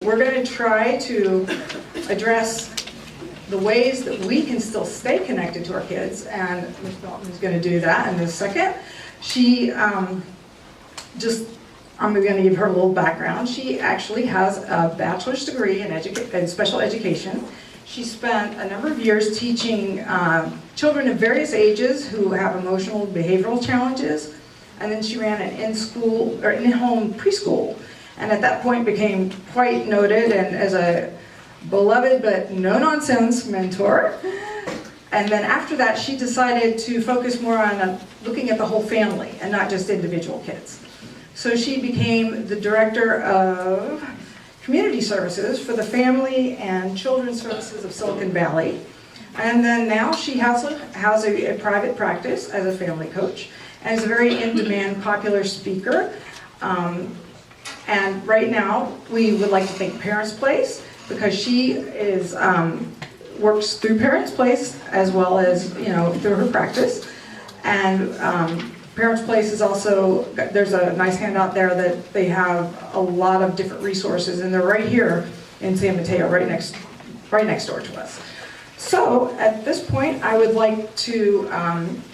We're going to try to address the ways that we can still stay connected to our kids, and Ms. Belton is going to do that in a second. I'm going to give her a little background. She actually has a bachelor's degree in special education. She spent a number of years teaching children of various ages who have emotional and behavioral challenges, and then she ran an in-school or in-home preschool, and at that point became quite noted and as a beloved but no-nonsense mentor. And then after that, she decided to focus more on looking at the whole family and not just individual kids. So she became the director of community services for the Family and Children's Services of Silicon Valley. And then now she has a private practice as a family coach and is a very in-demand popular speaker. And right now, we would like to thank Parents Place, because she is works through Parents Place as well as, through her practice. And Parents Place is also, there's a nice handout there that they have a lot of different resources, and they're right here in San Mateo, right next door to us. So at this point, I would like to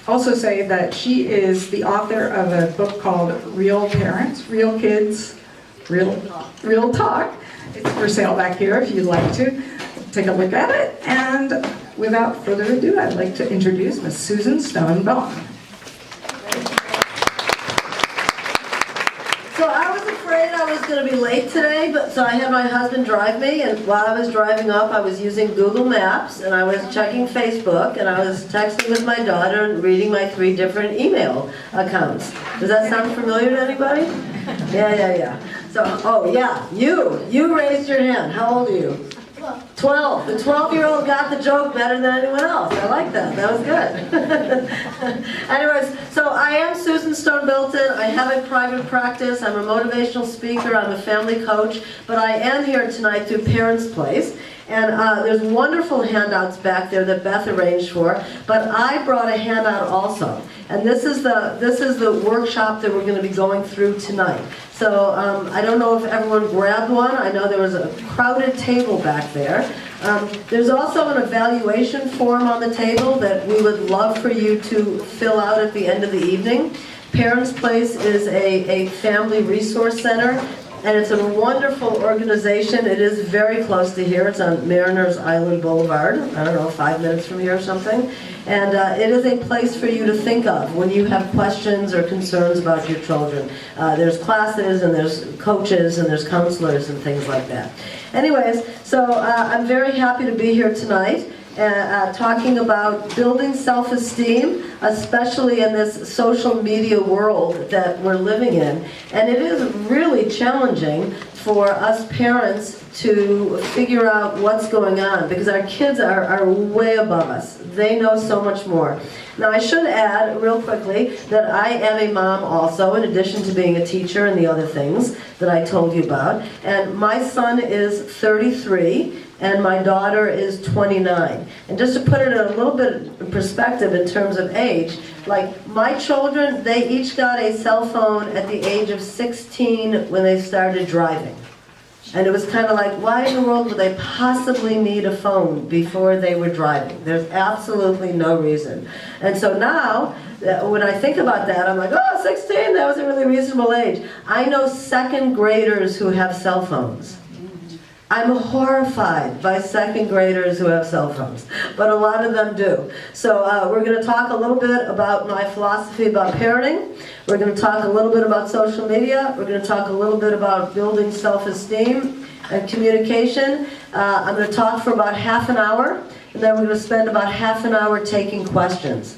also say that she is the author of a book called Real Parents, Real Kids, Real Talk. It's for sale back here if you'd like to take a look at it. And without further ado, I'd like to introduce Ms. Susan Stone Belton. So I was afraid I was going to be late today, so I had my husband drive me, and while I was driving up, I was using Google Maps, and I was checking Facebook, and I was texting with my daughter and reading my 3 different email accounts. Does that sound familiar to anybody? Yeah. So, oh yeah, you raised your hand. How old are you? 12. The 12-year-old got the joke better than anyone else. I like that. That was good. Anyways, so I am Susan Stone Belton. I have a private practice. I'm a motivational speaker. I'm a family coach. But I am here tonight through Parents Place. And there's wonderful handouts back there that Beth arranged for. But I brought a handout also. And this is the workshop that we're going to be going through tonight. So I don't know if everyone grabbed one. I know there was a crowded table back there. There's also an evaluation form on the table that we would love for you to fill out at the end of the evening. Parents Place is a family resource center, and it's a wonderful organization. It is very close to here. It's on Mariners Island Boulevard. I don't know, 5 minutes from here or something. And it is a place for you to think of when you have questions or concerns about your children. There's classes, and there's coaches, and there's counselors and things like that. Anyways, so I'm very happy to be here tonight. Talking about building self-esteem, especially in this social media world that we're living in. And it is really challenging for us parents to figure out what's going on, because our kids are way above us. They know so much more. Now, I should add real quickly that I am a mom also, in addition to being a teacher and the other things that I told you about. And my son is 33. And my daughter is 29. And just to put it in a little bit of perspective in terms of age, like my children, they each got a cell phone at the age of 16 when they started driving. And it was kind of like, why in the world would they possibly need a phone before they were driving? There's absolutely no reason. And so now, when I think about that, I'm like, oh, 16, that was a really reasonable age. I know second graders who have cell phones. I'm horrified by second graders who have cell phones, but a lot of them do. So we're going to talk a little bit about my philosophy about parenting. We're going to talk a little bit about social media. We're going to talk a little bit about building self-esteem and communication. I'm going to talk for about half an hour, and then we're going to spend about half an hour taking questions.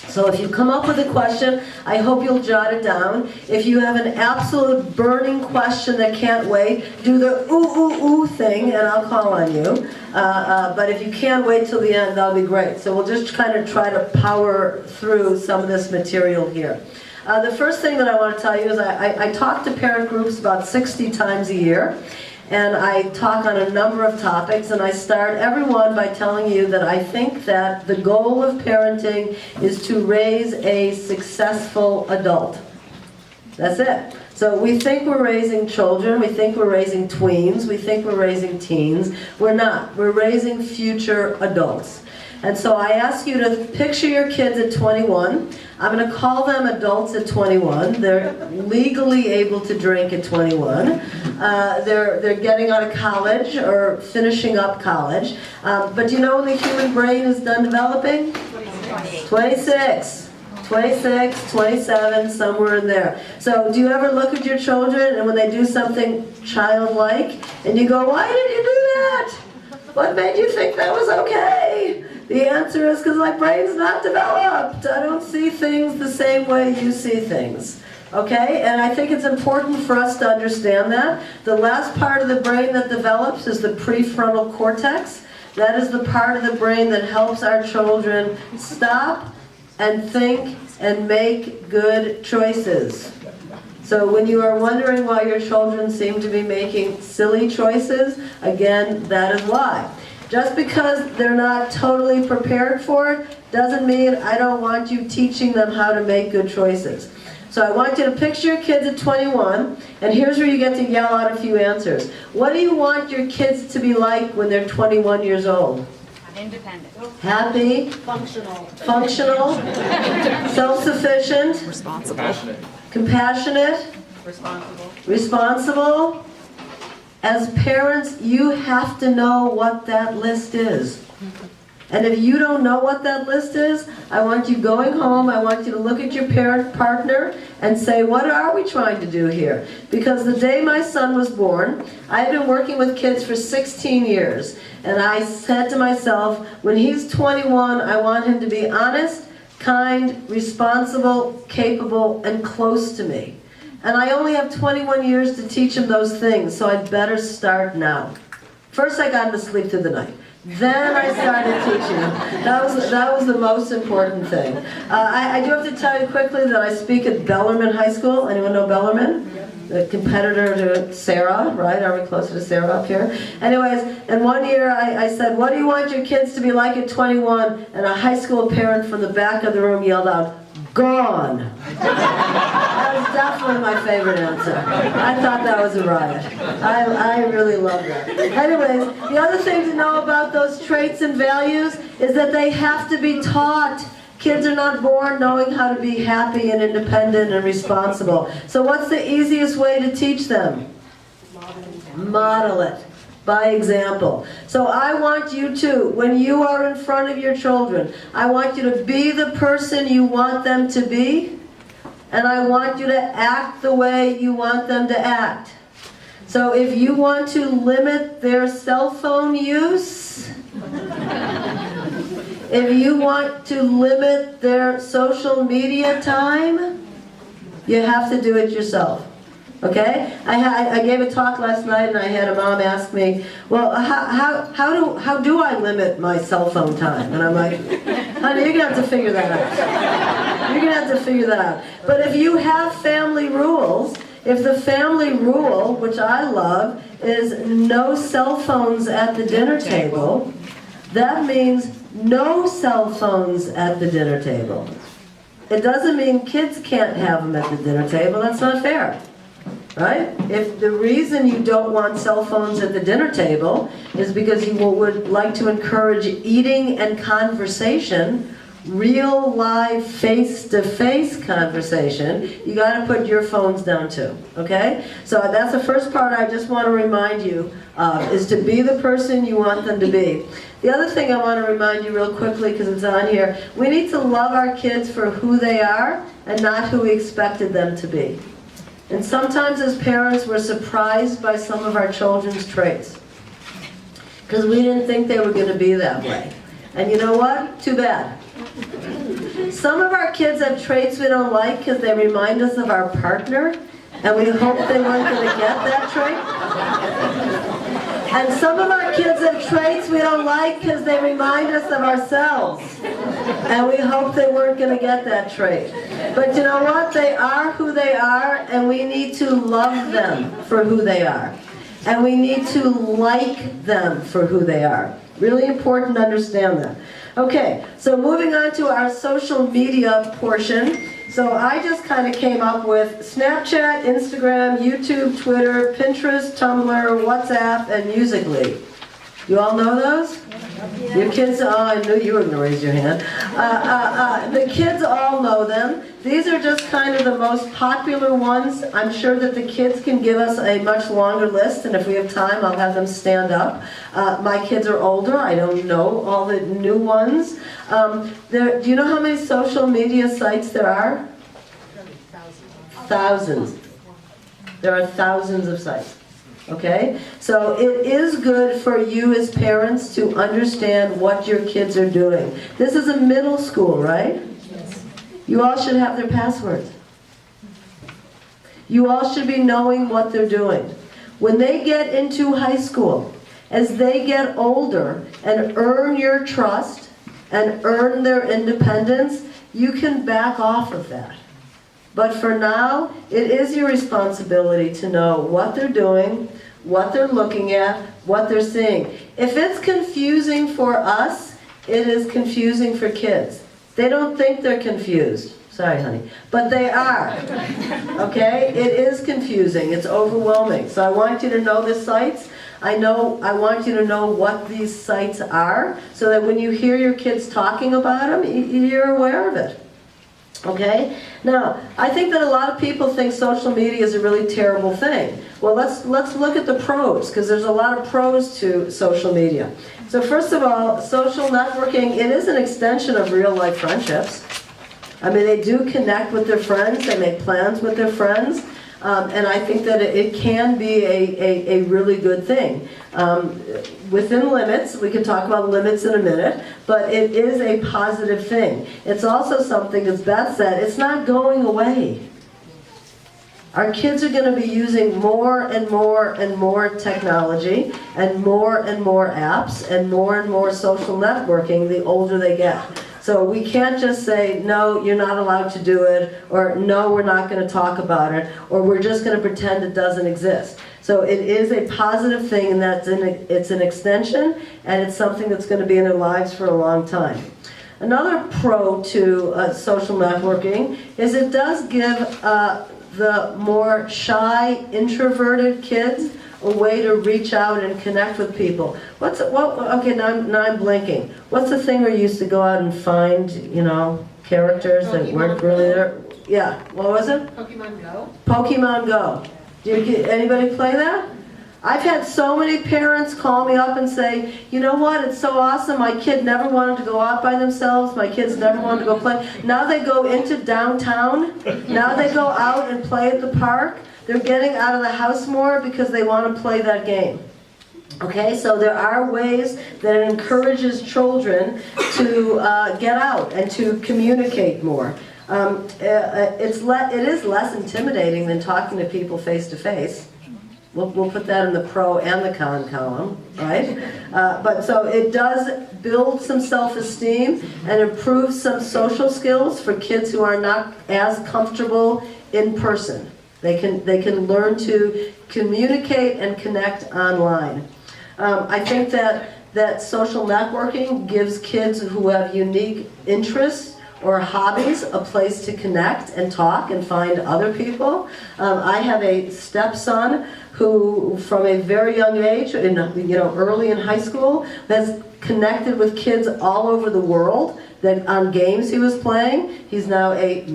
So if you come up with a question, I hope you'll jot it down. If you have an absolute burning question that can't wait, do the ooh thing, and I'll call on you. But if you can't wait till the end, that'll be great. So we'll just kind of try to power through some of this material here. The first thing that I want to tell you is I talk to parent groups about 60 times a year. And I talk on a number of topics, and I start every one by telling you that I think that the goal of parenting is to raise a successful adult. That's it. So we think we're raising children, we think we're raising tweens, we think we're raising teens. We're not. We're raising future adults. And so I ask you to picture your kids at 21. I'm going to call them adults at 21. They're legally able to drink at 21. They're getting out of college or finishing up college. But do you know when the human brain is done developing? 26. 26, 27, somewhere in there. So do you ever look at your children and when they do something childlike and you go, why did you do that? What made you think that was okay? The answer is because my brain's not developed. I don't see things the same way you see things. Okay? And I think it's important for us to understand that. The last part of the brain that develops is the prefrontal cortex. That is the part of the brain that helps our children stop and think and make good choices. So when you are wondering why your children seem to be making silly choices, again, that is why. Just because they're not totally prepared for it doesn't mean I don't want you teaching them how to make good choices. So I want you to picture your kids at 21, and here's where you get to yell out a few answers. What do you want your kids to be like when they're 21 years old? Independent. Happy. Functional. Functional. Self-sufficient. Responsible. Compassionate. Responsible. Responsible. As parents, you have to know what that list is. And if you don't know what that list is, I want you going home, I want you to look at your parent partner and say, what are we trying to do here? Because the day my son was born, I've been working with kids for 16 years. And I said to myself, when he's 21, I want him to be honest, kind, responsible, capable, and close to me. And I only have 21 years to teach him those things, so I'd better start now. First I got him to sleep through the night. Then I started teaching him. That was the most important thing. I do have to tell you quickly that I speak at Bellarmine High School. Anyone know Bellarmine? The competitor to Sarah, right? Are we closer to Sarah up here? Anyways, and one year I said, what do you want your kids to be like at 21? And a high school parent from the back of the room yelled out, gone. That was definitely my favorite answer. I thought that was a riot. I really love that. Anyways, the other thing to know about those traits and values is that they have to be taught. Kids are not born knowing how to be happy and independent and responsible. So what's the easiest way to teach them? Model it. By example. So I want you to, when you are in front of your children, I want you to be the person you want them to be, and I want you to act the way you want them to act. So if you want to limit their cell phone use, if you want to limit their social media time, you have to do it yourself. Okay? I gave a talk last night and I had a mom ask me, well, how do I limit my cell phone time? And I'm like, honey, you're going to have to figure that out. You're going to have to figure that out. But if you have family rules, if the family rule, which I love, is no cell phones at the dinner table, that means no cell phones at the dinner table. It doesn't mean kids can't have them at the dinner table. That's not fair. Right? If the reason you don't want cell phones at the dinner table is because you would like to encourage eating and conversation, real live face-to-face conversation, you got to put your phones down too. Okay? So that's the first part I just want to remind you of, is to be the person you want them to be. The other thing I want to remind you real quickly, because it's on here, we need to love our kids for who they are and not who we expected them to be. And sometimes as parents, we're surprised by some of our children's traits. Because we didn't think they were going to be that way. And you know what? Too bad. Some of our kids have traits we don't like because they remind us of our partner, and we hope they weren't going to get that trait. And some of our kids have traits we don't like because they remind us of ourselves. And we hope they weren't going to get that trait. But you know what? They are who they are, and we need to love them for who they are. And we need to like them for who they are. Really important to understand that. Okay, so moving on to our social media portion. So I just kind of came up with Snapchat, Instagram, YouTube, Twitter, Pinterest, Tumblr, WhatsApp, and Musical.ly. You all know those? Your kids, oh, I knew you were going to raise your hand. The kids all know them. These are just kind of the most popular ones. I'm sure that the kids can give us a much longer list, and if we have time, I'll have them stand up. My kids are older. I don't know all the new ones. Do you know how many social media sites there are? Thousands. There are thousands of sites. Okay? So it is good for you as parents to understand what your kids are doing. This is a middle school, right? Yes. You all should have their passwords. You all should be knowing what they're doing. When they get into high school, as they get older and earn your trust and earn their independence, you can back off of that. But for now, it is your responsibility to know what they're doing, what they're looking at, what they're seeing. If it's confusing for us, it is confusing for kids. They don't think they're confused. Sorry, honey. But they are. Okay? It is confusing. It's overwhelming. So I want you to know the sites. I want you to know what these sites are, so that when you hear your kids talking about them, you're aware of it. Okay? Now, I think that a lot of people think social media is a really terrible thing. Well, let's look at the pros, because there's a lot of pros to social media. So first of all, social networking, it is an extension of real-life friendships. I mean, they do connect with their friends, they make plans with their friends, and I think that it can be a really good thing. Within limits, we can talk about limits in a minute, but it is a positive thing. It's also something, as Beth said, it's not going away. Our kids are going to be using more and more and more technology and more apps and more social networking the older they get. So we can't just say, no, you're not allowed to do it, or no, we're not going to talk about it, or we're just going to pretend it doesn't exist. So it is a positive thing, and it's an extension, and it's something that's going to be in their lives for a long time. Another pro to social networking is it does give the more shy, introverted kids a way to reach out and connect with people. Okay, now I'm blinking. What's the thing where you used to go out and find, characters that weren't really there? Yeah, what was it? Pokemon Go. Pokemon Go. Anybody play that? I've had so many parents call me up and say, you know what, it's so awesome, my kid never wanted to go out by themselves, my kids never wanted to go play. Now they go into downtown, now they go out and play at the park. They're getting out of the house more because they want to play that game. Okay, so there are ways that it encourages children to get out and to communicate more. It is less intimidating than talking to people face to face. We'll put that in the pro and the con column, right? But so it does build some self-esteem and improve some social skills for kids who are not as comfortable in person. They can learn to communicate and connect online. I think that social networking gives kids who have unique interests or hobbies a place to connect and talk and find other people. I have a stepson who, from a very young age, early in high school, has connected with kids all over the world that on games he was playing. He's now a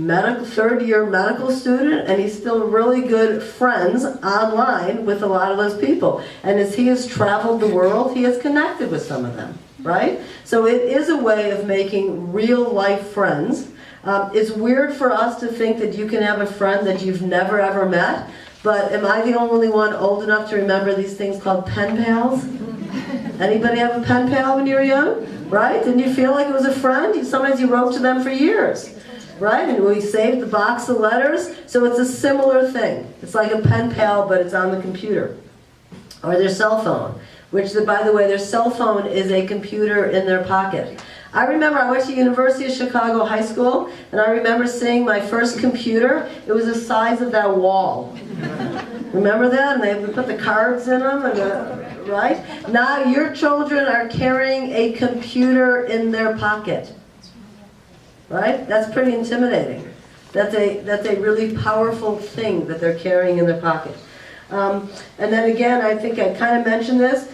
third-year medical student, and he's still really good friends online with a lot of those people. And as he has traveled the world, he has connected with some of them, right? So it is a way of making real-life friends. It's weird for us to think that you can have a friend that you've never ever met, but am I the only one old enough to remember these things called pen pals? Anybody have a pen pal when you were young? Right? Didn't you feel like it was a friend? Sometimes you wrote to them for years. Right? And we saved the box of letters. So it's a similar thing. It's like a pen pal, but it's on the computer. Or their cell phone. Which, by the way, their cell phone is a computer in their pocket. I remember I went to University of Chicago High School, and I remember seeing my first computer. It was the size of that wall. Remember that? And they would put the cards in them, and right? Now your children are carrying a computer in their pocket. Right? That's pretty intimidating. That's a really powerful thing that they're carrying in their pocket. And then again, I think I kind of mentioned this,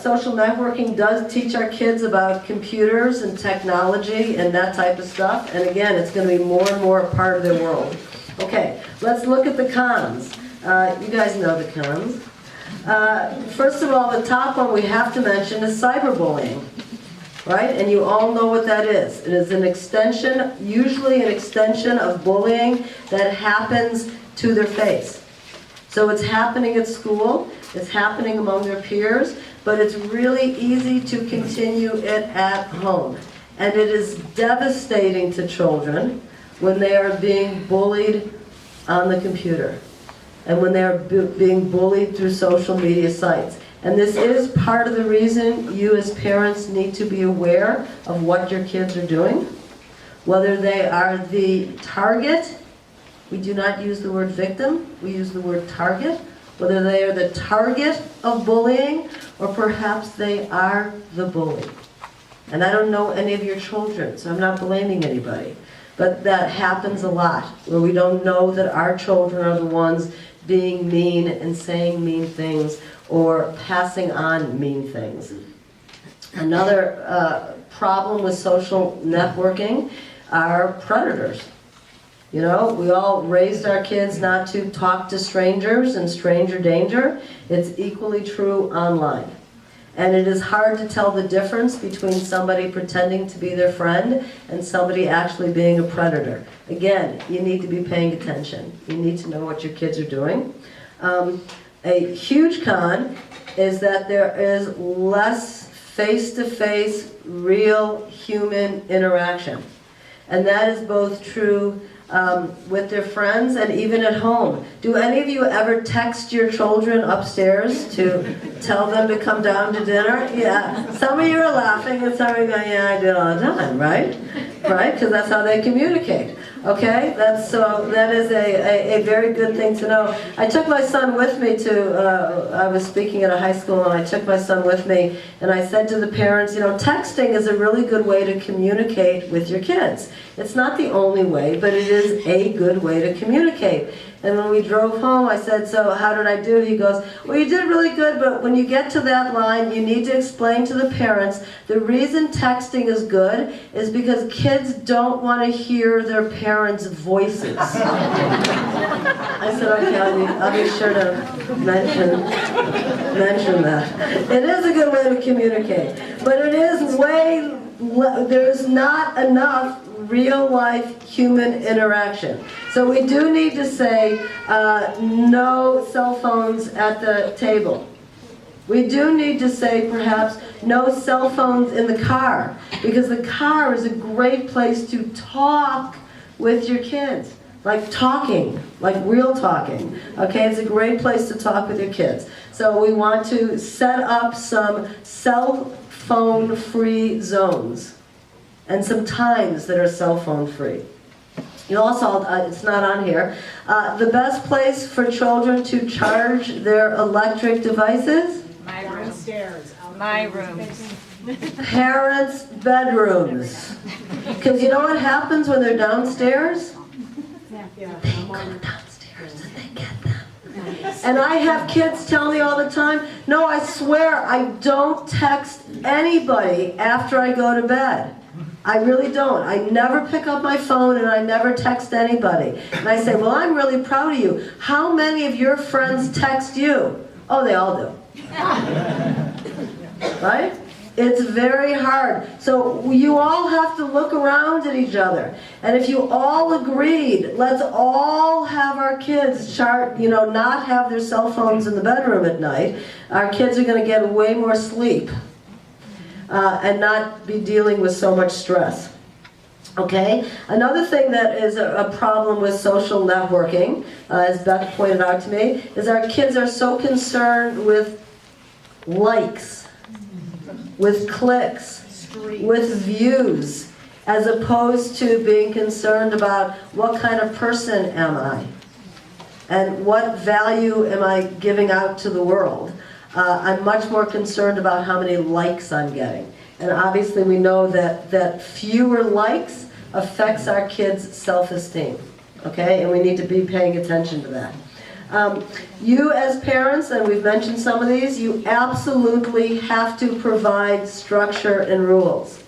social networking does teach our kids about computers and technology and that type of stuff. And again, it's going to be more and more a part of their world. Okay, let's look at the cons. You guys know the cons. First of all, the top one we have to mention is cyberbullying. Right? And you all know what that is. It is an extension, usually an extension of bullying that happens to their face. So it's happening at school, it's happening among their peers, but it's really easy to continue it at home. And it is devastating to children when they are being bullied on the computer and when they are being bullied through social media sites. And this is part of the reason you as parents need to be aware of what your kids are doing. Whether they are the target, we do not use the word victim, we use the word target. Whether they are the target of bullying, or perhaps they are the bully. And I don't know any of your children, so I'm not blaming anybody. But that happens a lot, where we don't know that our children are the ones being mean and saying mean things, or passing on mean things. Another problem with social networking are predators. You know, we all raised our kids not to talk to strangers and stranger danger. It's equally true online. And it is hard to tell the difference between somebody pretending to be their friend and somebody actually being a predator. Again, you need to be paying attention. You need to know what your kids are doing. A huge con is that there is less face-to-face, real human interaction. And that is both true with their friends and even at home. Do any of you ever text your children upstairs to tell them to come down to dinner? Yeah. Some of you are laughing and some of you are going, yeah, I do it all the time, right? Right? Because that's how they communicate. Okay? That is a very good thing to know. I took my son with me to, I was speaking at a high school and I took my son with me and I said to the parents, you know, texting is a really good way to communicate with your kids. It's not the only way, but it is a good way to communicate. And when we drove home, I said, so how did I do? He goes, well, you did really good, but when you get to that line, you need to explain to the parents the reason texting is good is because kids don't want to hear their parents' voices. I said, okay, I'll be sure to mention that. It is a good way to communicate, but it is there's not enough real-life human interaction. So we do need to say no cell phones at the table. We do need to say perhaps no cell phones in the car, because the car is a great place to talk with your kids. Like talking, like real talking. Okay, it's a great place to talk with your kids. So we want to set up some cell phone free zones and some times that are cell phone free. You also, it's not on here, the best place for children to charge their electric devices? My room. Downstairs. My room. Parents' bedrooms. Because you know what happens when they're downstairs? Yeah. They go downstairs and they get them. And I have kids tell me all the time, no, I swear I don't text anybody after I go to bed. I really don't. I never pick up my phone and I never text anybody. And I say, well, I'm really proud of you. How many of your friends text you? Oh, they all do. Right? It's very hard. So you all have to look around at each other. And if you all agreed, let's all have our kids not have their cell phones in the bedroom at night, our kids are going to get way more sleep and not be dealing with so much stress. Okay? Another thing that is a problem with social networking, as Beth pointed out to me, is our kids are so concerned with likes, with clicks, with views, as opposed to being concerned about what kind of person am I and what value am I giving out to the world. I'm much more concerned about how many likes I'm getting. And obviously we know that fewer likes affects our kids' self-esteem. okay? And we need to be paying attention to that. You as parents, and we've mentioned some of these, you absolutely have to provide structure and rules.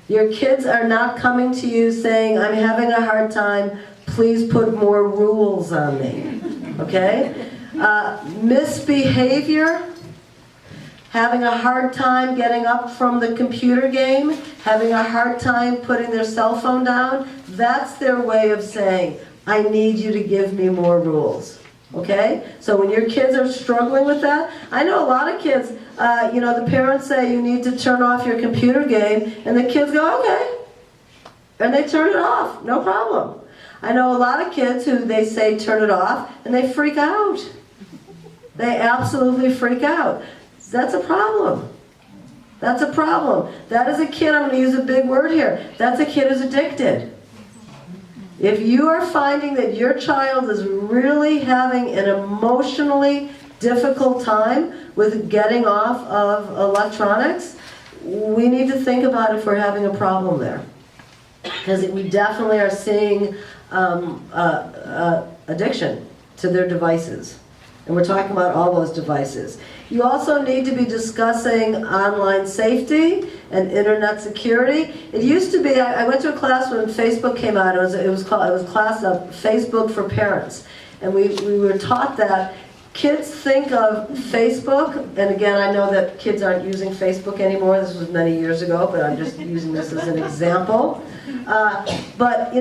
Your kids are not coming to you saying, I'm having a hard time, please put more rules on me, okay? Misbehavior, having a hard time getting up from the computer game, having a hard time putting their cell phone down, that's their way of saying, I need you to give me more rules. Okay? So when your kids are struggling with that, I know a lot of kids, the parents say you need to turn off your computer game, and the kids go, okay. And they turn it off, no problem. I know a lot of kids who they say turn it off, and they freak out. They absolutely freak out. That's a problem. That's a problem. That is a kid, I'm going to use a big word here, that's a kid who's addicted. If you are finding that your child is really having an emotionally difficult time with getting off of electronics, we need to think about if we're having a problem there. Because we definitely are seeing addiction to their devices. And we're talking about all those devices. You also need to be discussing online safety and internet security. It used to be, I went to a class when Facebook came out. It was a class of Facebook for parents. And we were taught that kids think of Facebook, and again, I know that kids aren't using Facebook anymore. This was many years ago, but I'm just using this as an example. But,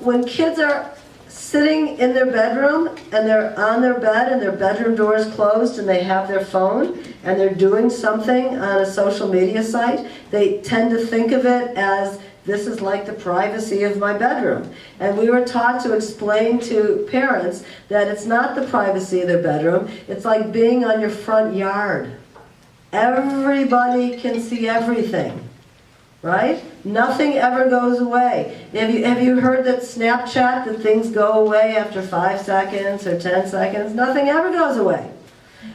when kids are sitting in their bedroom and they're on their bed and their bedroom door is closed and they have their phone and they're doing something on a social media site, they tend to think of it as, this is like the privacy of my bedroom. And we were taught to explain to parents that it's not the privacy of their bedroom, it's like being on your front yard. Everybody can see everything. Right? Nothing ever goes away. Have you heard that Snapchat, that things go away after 5 seconds or 10 seconds? Nothing ever goes away.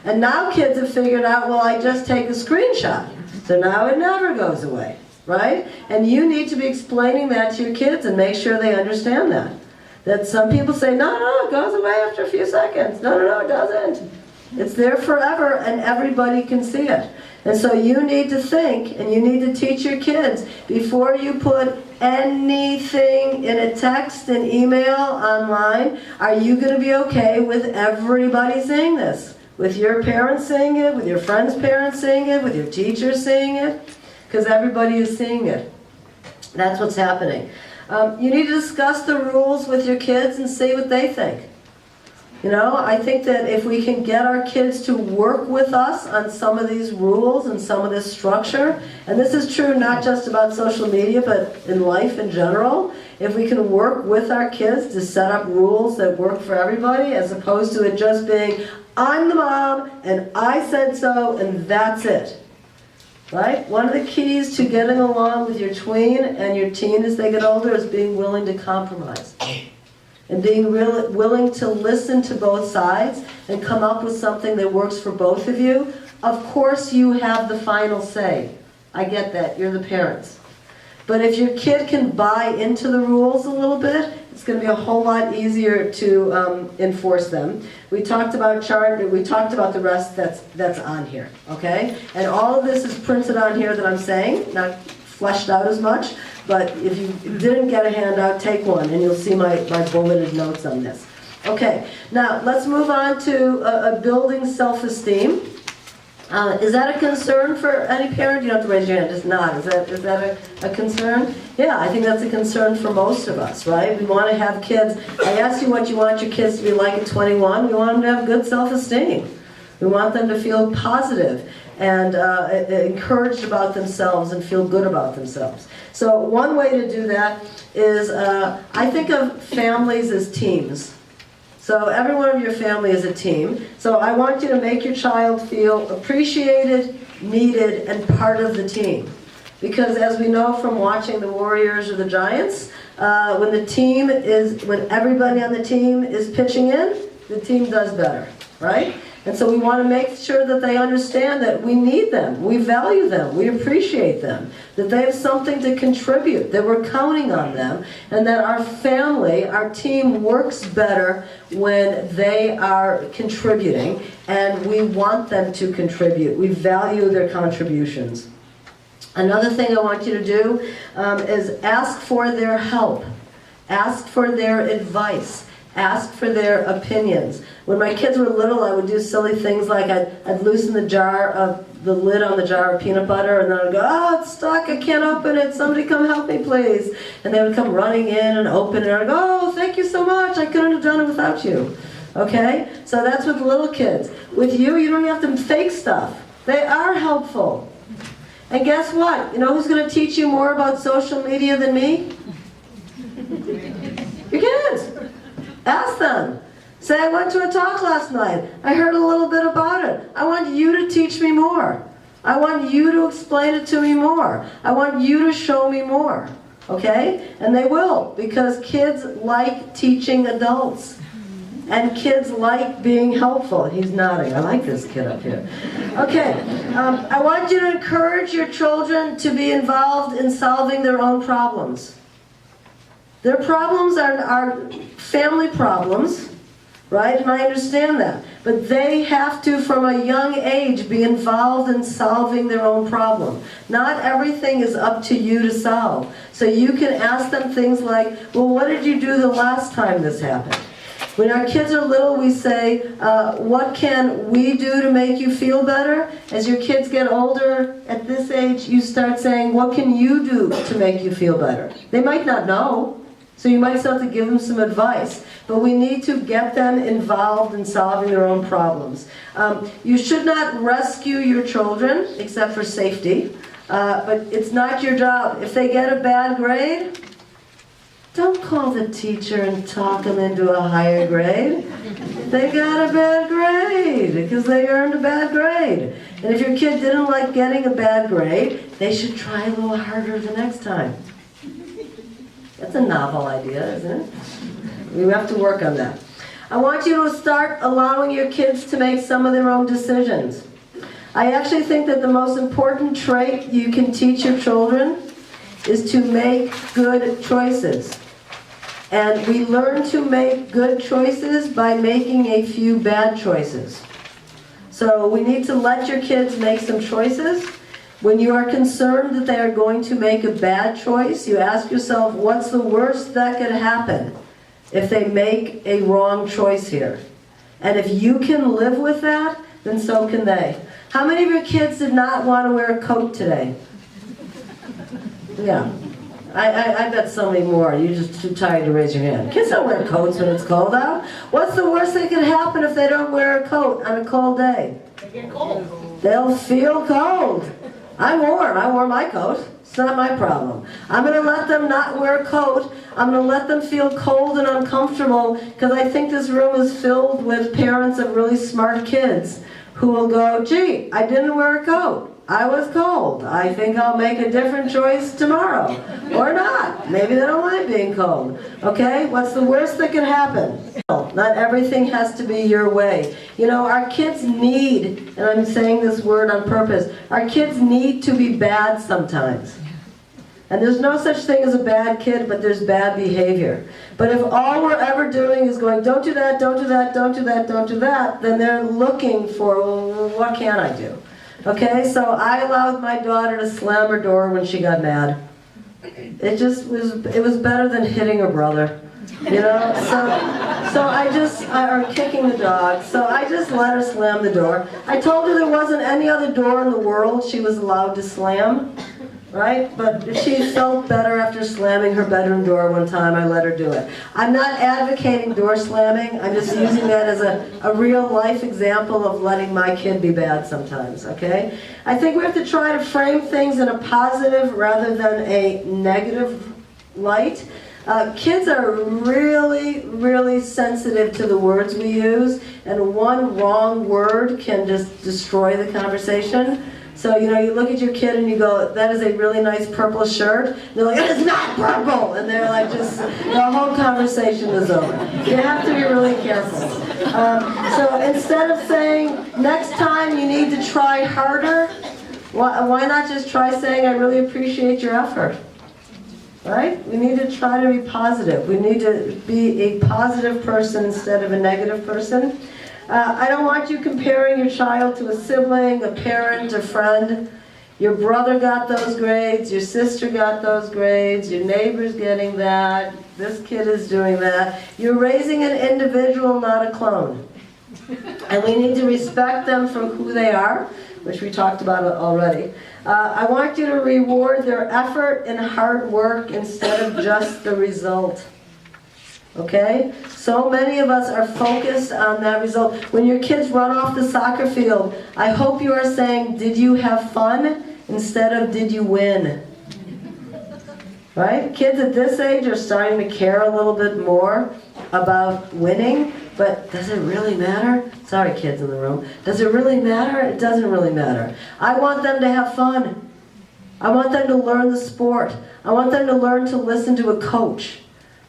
And now kids have figured out, well, I just take a screenshot. So now it never goes away. Right? And you need to be explaining that to your kids and make sure they understand that. That some people say, no, it goes away after a few seconds. No, it doesn't. It's there forever and everybody can see it. And so you need to think and you need to teach your kids before you put anything in a text and email online, are you going to be okay with everybody seeing this? With your parents seeing it, with your friends' parents seeing it, with your teachers seeing it? Because everybody is seeing it. That's what's happening. You need to discuss the rules with your kids and see what they think. I think that if we can get our kids to work with us on some of these rules and some of this structure, and this is true not just about social media, but in life in general, if we can work with our kids to set up rules that work for everybody, as opposed to it just being, I'm the mom, and I said so, and that's it. Right? One of the keys to getting along with your tween and your teen as they get older is being willing to compromise. And being willing to listen to both sides and come up with something that works for both of you. Of course you have the final say. I get that, you're the parents. But if your kid can buy into the rules a little bit, it's going to be a whole lot easier to enforce them. We talked about the rest that's on here, okay? And all of this is printed on here that I'm saying, not fleshed out as much. But if you didn't get a handout, take one, and you'll see my bulleted notes on this. Okay, now let's move on to building self-esteem. Is that a concern for any parent? You don't have to raise your hand, just nod. Is that a concern? Yeah, I think that's a concern for most of us, right? We want to have kids. I asked you what you want your kids to be like at 21. We want them to have good self-esteem. We want them to feel positive and encouraged about themselves and feel good about themselves. So one way to do that is, I think of families as teams. So every one of your family is a team. So I want you to make your child feel appreciated, needed, and part of the team. Because as we know from watching the Warriors or the Giants, when everybody on the team is pitching in, the team does better, right? And so we want to make sure that they understand that we need them, we value them, we appreciate them, that they have something to contribute, that we're counting on them, and that our family, our team works better when they are contributing, and we want them to contribute. We value their contributions. Another thing I want you to do is ask for their help. Ask for their advice. Ask for their opinions. When my kids were little, I would do silly things like I'd loosen the lid on the jar of peanut butter, and then I'd go, oh, it's stuck, I can't open it, somebody come help me please. And they would come running in and open it, and I'd go, oh, thank you so much, I couldn't have done it without you. Okay? So that's with little kids. With you, you don't have to fake stuff. They are helpful. And guess what? You know who's going to teach you more about social media than me? Your kids. Ask them. Say, I went to a talk last night. I heard a little bit about it. I want you to teach me more. I want you to explain it to me more. I want you to show me more. Okay? And they will, because kids like teaching adults. And kids like being helpful. He's nodding. I like this kid up here. Okay. I want you to encourage your children to be involved in solving their own problems. Their problems are family problems, right? And I understand that. But they have to, from a young age, be involved in solving their own problem. Not everything is up to you to solve. So you can ask them things like, well, what did you do the last time this happened? When our kids are little, we say, what can we do to make you feel better? As your kids get older, at this age, you start saying, what can you do to make you feel better? They might not know. So you might still have to give them some advice, but we need to get them involved in solving their own problems. You should not rescue your children, except for safety, but it's not your job. If they get a bad grade, don't call the teacher and talk them into a higher grade. They got a bad grade because they earned a bad grade. And if your kid didn't like getting a bad grade, they should try a little harder the next time. That's a novel idea, isn't it? We have to work on that. I want you to start allowing your kids to make some of their own decisions. I actually think that the most important trait you can teach your children is to make good choices. And we learn to make good choices by making a few bad choices. So we need to let your kids make some choices. When you are concerned that they are going to make a bad choice, you ask yourself, what's the worst that could happen if they make a wrong choice here? And if you can live with that, then so can they. How many of your kids did not want to wear a coat today? Yeah. I bet so many more. You're just too tired to raise your hand. Kids don't wear coats when it's cold out. What's the worst that can happen if they don't wear a coat on a cold day? They get cold. They'll feel cold. I'm warm. I wore my coat. It's not my problem. I'm going to let them not wear a coat. I'm going to let them feel cold and uncomfortable because I think this room is filled with parents of really smart kids who will go, gee, I didn't wear a coat. I was cold. I think I'll make a different choice tomorrow. Or not. Maybe they don't like being cold. Okay? What's the worst that can happen? Not everything has to be your way. You know, our kids need, and I'm saying this word on purpose, our kids need to be bad sometimes. And there's no such thing as a bad kid, but there's bad behavior. But if all we're ever doing is going, don't do that, don't do that, don't do that, don't do that, then they're looking for, well, what can I do? Okay, so I allowed my daughter to slam her door when she got mad. It was better than hitting her brother, you know? Or kicking the dog. So I just let her slam the door. I told her there wasn't any other door in the world she was allowed to slam, right? But if she felt better after slamming her bedroom door one time, I let her do it. I'm not advocating door slamming. I'm just using that as a real life example of letting my kid be bad sometimes, okay? I think we have to try to frame things in a positive rather than a negative light. Kids are really, really sensitive to the words we use, and one wrong word can just destroy the conversation. So, you know, you look at your kid and you go, that is a really nice purple shirt. And they're like, it is not purple! And they're like, just, the whole conversation is over. You have to be really careful. So instead of saying, next time you need to try harder, why not just try saying, I really appreciate your effort? Right? We need to try to be positive. We need to be a positive person instead of a negative person. I don't want you comparing your child to a sibling, a parent, a friend. Your brother got those grades, your sister got those grades, your neighbor's getting that, this kid is doing that. You're raising an individual, not a clone. And we need to respect them for who they are, which we talked about already. I want you to reward their effort and hard work instead of just the result. Okay? So many of us are focused on that result. When your kids run off the soccer field, I hope you are saying, did you have fun? Instead of, did you win? Right? Kids at this age are starting to care a little bit more about winning, but does it really matter? Sorry, kids in the room. Does it really matter? It doesn't really matter. I want them to have fun. I want them to learn the sport. I want them to learn to listen to a coach.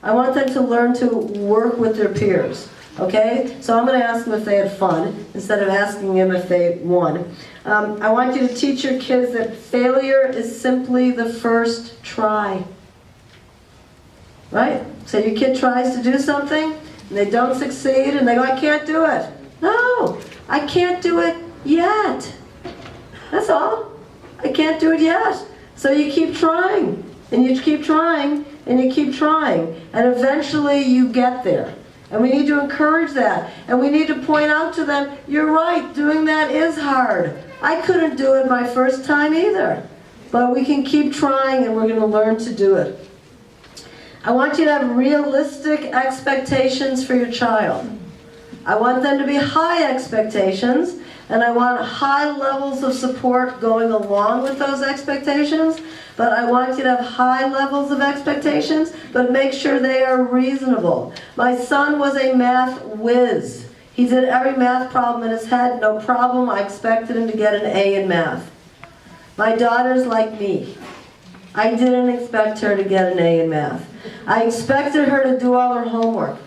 I want them to learn to work with their peers. Okay? So I'm going to ask them if they had fun instead of asking them if they won. I want you to teach your kids that failure is simply the first try. Right? So your kid tries to do something, and they don't succeed, and they go, I can't do it. No, I can't do it yet. That's all. I can't do it yet. So you keep trying, and you keep trying, and you keep trying, and eventually you get there. And we need to encourage that. And we need to point out to them, you're right, doing that is hard. I couldn't do it my first time either. But we can keep trying, and we're going to learn to do it. I want you to have realistic expectations for your child. I want them to be high expectations, and I want high levels of support going along with those expectations, but I want you to have high levels of expectations, but make sure they are reasonable. My son was a math whiz. He did every math problem in his head, no problem. I expected him to get an A in math. My daughter's like me. I didn't expect her to get an A in math. I expected her to do all her homework.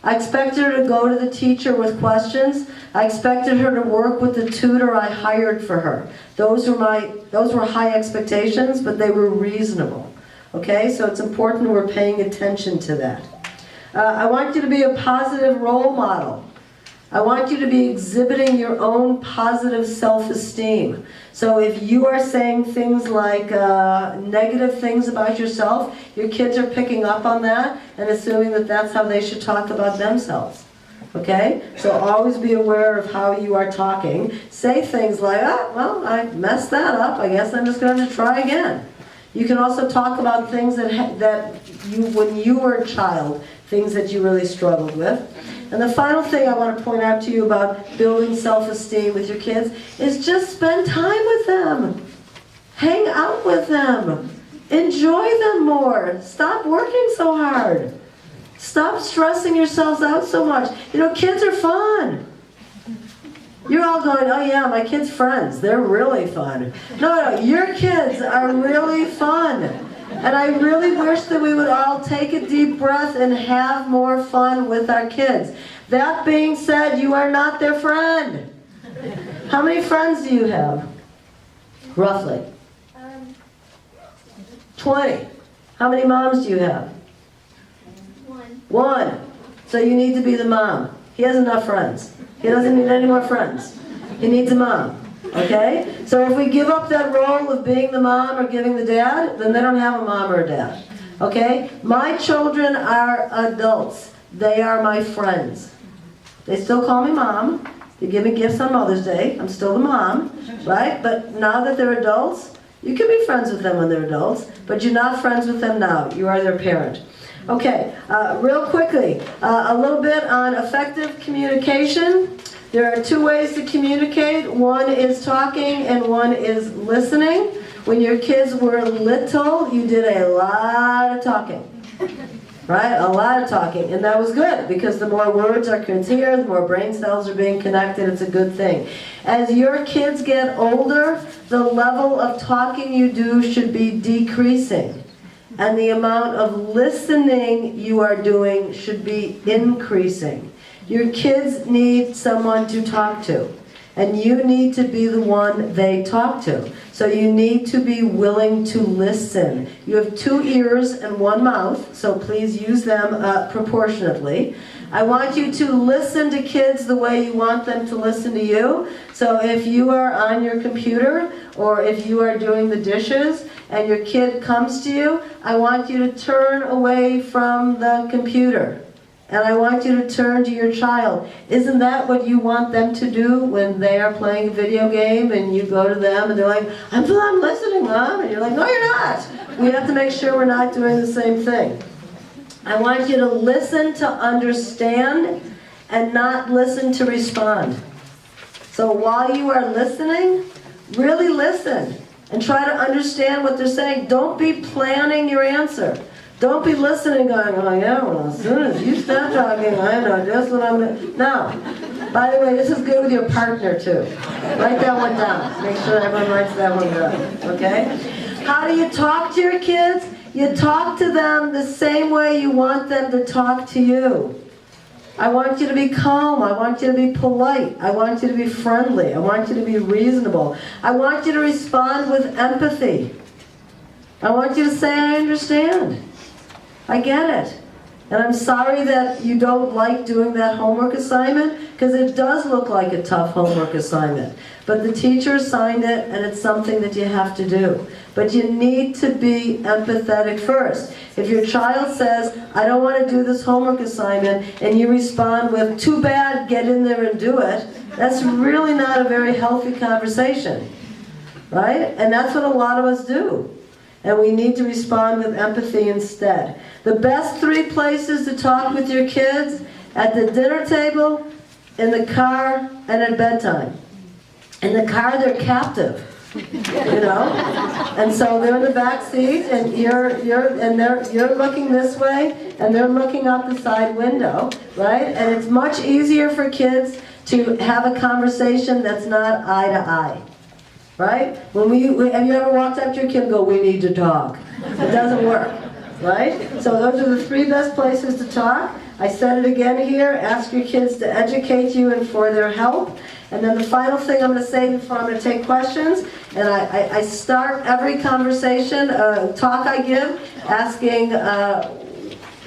I expected her to go to the teacher with questions. I expected her to work with the tutor I hired for her. Those were high expectations, but they were reasonable. Okay, so it's important we're paying attention to that. I want you to be a positive role model. I want you to be exhibiting your own positive self-esteem. So if you are saying things like negative things about yourself, your kids are picking up on that and assuming that that's how they should talk about themselves. Okay? So always be aware of how you are talking. Say things like, oh, well, I messed that up. I guess I'm just going to try again. You can also talk about things that you, when you were a child, things that you really struggled with. And the final thing I want to point out to you about building self-esteem with your kids is just spend time with them. Hang out with them. Enjoy them more. Stop working so hard. Stop stressing yourselves out so much. You know, kids are fun. You're all going, oh yeah, my kids' friends, they're really fun. No, your kids are really fun. And I really wish that we would all take a deep breath and have more fun with our kids. That being said, you are not their friend. How many friends do you have? Roughly? 20. How many moms do you have? One. So you need to be the mom. He has enough friends. He doesn't need any more friends. He needs a mom. Okay? So if we give up that role of being the mom or giving the dad, then they don't have a mom or a dad. Okay? My children are adults. They are my friends. They still call me mom. They give me gifts on Mother's Day. I'm still the mom. Right? But now that they're adults, you can be friends with them when they're adults, but you're not friends with them now. You are their parent. Okay, real quickly, a little bit on effective communication. There are two ways to communicate. One is talking and one is listening. When your kids were little, you did a lot of talking. Right? A lot of talking. And that was good because the more words our kids hear, the more brain cells are being connected. It's a good thing. As your kids get older, the level of talking you do should be decreasing. And the amount of listening you are doing should be increasing. Your kids need someone to talk to. And you need to be the one they talk to. So you need to be willing to listen. You have 2 ears and 1 mouth, so please use them proportionately. I want you to listen to kids the way you want them to listen to you. So if you are on your computer, or if you are doing the dishes, and your kid comes to you, I want you to turn away from the computer. And I want you to turn to your child. Isn't that what you want them to do when they are playing a video game and you go to them and they're like, I'm listening, Mom. And you're like, no, you're not. We have to make sure we're not doing the same thing. I want you to listen to understand and not listen to respond. So while you are listening, really listen and try to understand what they're saying. Don't be planning your answer. Don't be listening going, oh yeah, well as soon as you stop talking, I know just what I'm going to... No. By the way, this is good with your partner too. Write that one down. Make sure everyone writes that one down. Okay? How do you talk to your kids? You talk to them the same way you want them to talk to you. I want you to be calm. I want you to be polite. I want you to be friendly. I want you to be reasonable. I want you to respond with empathy. I want you to say, I understand. I get it. And I'm sorry that you don't like doing that homework assignment, because it does look like a tough homework assignment. But the teacher assigned it, and it's something that you have to do. But you need to be empathetic first. If your child says, I don't want to do this homework assignment, and you respond with, too bad, get in there and do it, that's really not a very healthy conversation. Right? And that's what a lot of us do. And we need to respond with empathy instead. The best 3 places to talk with your kids: at the dinner table, in the car, and at bedtime. In the car, they're captive, you know? And so they're in the back seat, and you're looking this way, and they're looking out the side window, right? And it's much easier for kids to have a conversation that's not eye to eye. Right? Have you ever walked up to your kid and go, we need to talk? It doesn't work. Right? So those are the 3 best places to talk. I said it again here. Ask your kids to educate you and for their help. And then the final thing I'm going to say before I'm going to take questions, and I start every conversation, talk I give, asking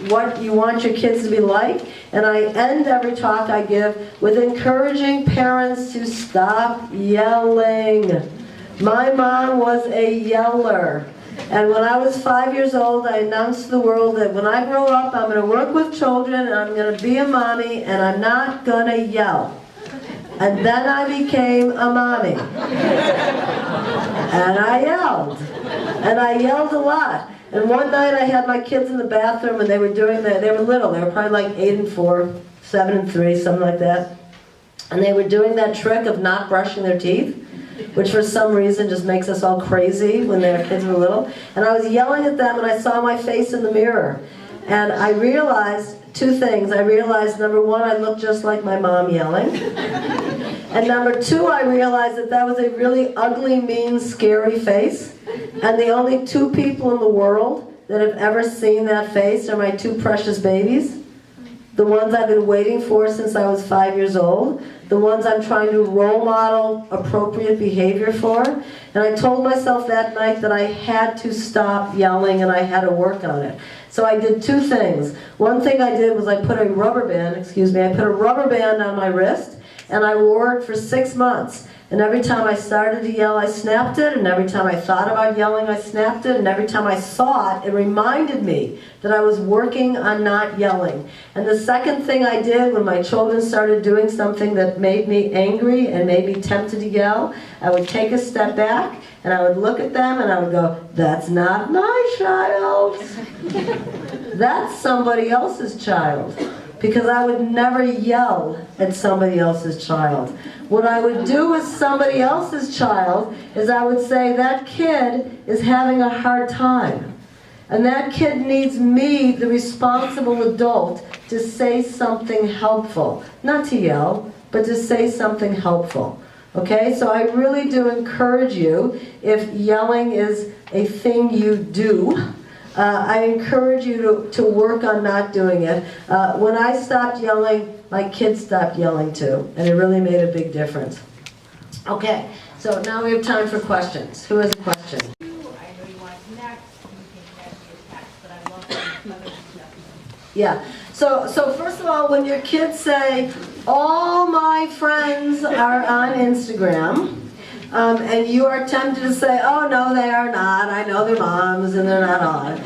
what you want your kids to be like. And I end every talk I give with encouraging parents to stop yelling. My mom was a yeller. And when I was 5 years old, I announced to the world that when I grow up, I'm going to work with children, and I'm going to be a mommy, and I'm not going to yell. And then I became a mommy. And I yelled. And I yelled a lot. And one night I had my kids in the bathroom, and they were they were little. They were probably like 8 and 4, 7 and 3, something like that. And they were doing that trick of not brushing their teeth, which for some reason just makes us all crazy when their kids were little. And I was yelling at them, and I saw my face in the mirror. And I realized 2 things. I realized, number 1, I looked just like my mom yelling. And number 2, I realized that that was a really ugly, mean, scary face. And the only 2 people in the world that have ever seen that face are my 2 precious babies. The ones I've been waiting for since I was 5 years old. The ones I'm trying to role model appropriate behavior for. And I told myself that night that I had to stop yelling and I had to work on it. So I did 2 things. One thing I did was I put a rubber band on my wrist, and I wore it for 6 months. And every time I started to yell, I snapped it, and every time I thought about yelling, I snapped it, and every time I saw it, it reminded me that I was working on not yelling. And the second thing I did when my children started doing something that made me angry and made me tempted to yell, I would take a step back, and I would look at them, and I would go, that's not my child. That's somebody else's child. Because I would never yell at somebody else's child. What I would do with somebody else's child is I would say, that kid is having a hard time. And that kid needs me, the responsible adult, to say something helpful. Not to yell, but to say something helpful. Okay, so I really do encourage you, if yelling is a thing you do, I encourage you to work on not doing it. When I stopped yelling, my kids stopped yelling too, and it really made a big difference. Okay, so now we have time for questions. Who has a question? I know you want to connect, you can connect via text, but I love the other stuff. Yeah, so first of all, when your kids say, all my friends are on Instagram, and you are tempted to say, oh no they are not, I know their moms and they're not on.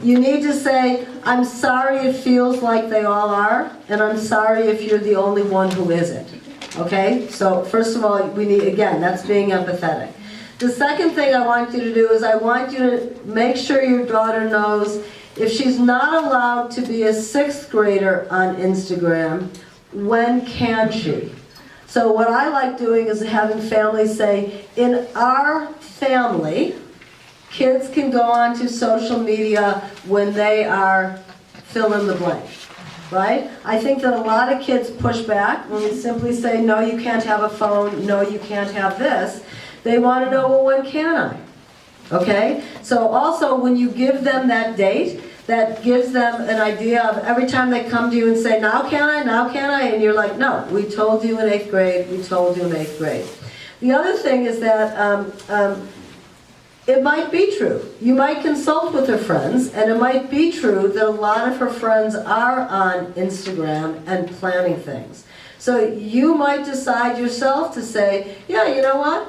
You need to say, I'm sorry it feels like they all are, and I'm sorry if you're the only one who isn't. Okay? So first of all, we need, again, that's being empathetic. The second thing I want you to do is I want you to make sure your daughter knows if she's not allowed to be a 6th grader on Instagram, when can she? So what I like doing is having families say, in our family, kids can go onto social media when they are fill in the blank, right? I think that a lot of kids push back when we simply say, no, you can't have a phone, no, you can't have this. They want to know, well, when can I? Okay? So also, when you give them that date, that gives them an idea of every time they come to you and say, now can I, now can I? And you're like, no, we told you in 8th grade, we told you in 8th grade. The other thing is that it might be true. You might consult with her friends, and it might be true that a lot of her friends are on Instagram and planning things. So you might decide yourself to say, yeah, you know what?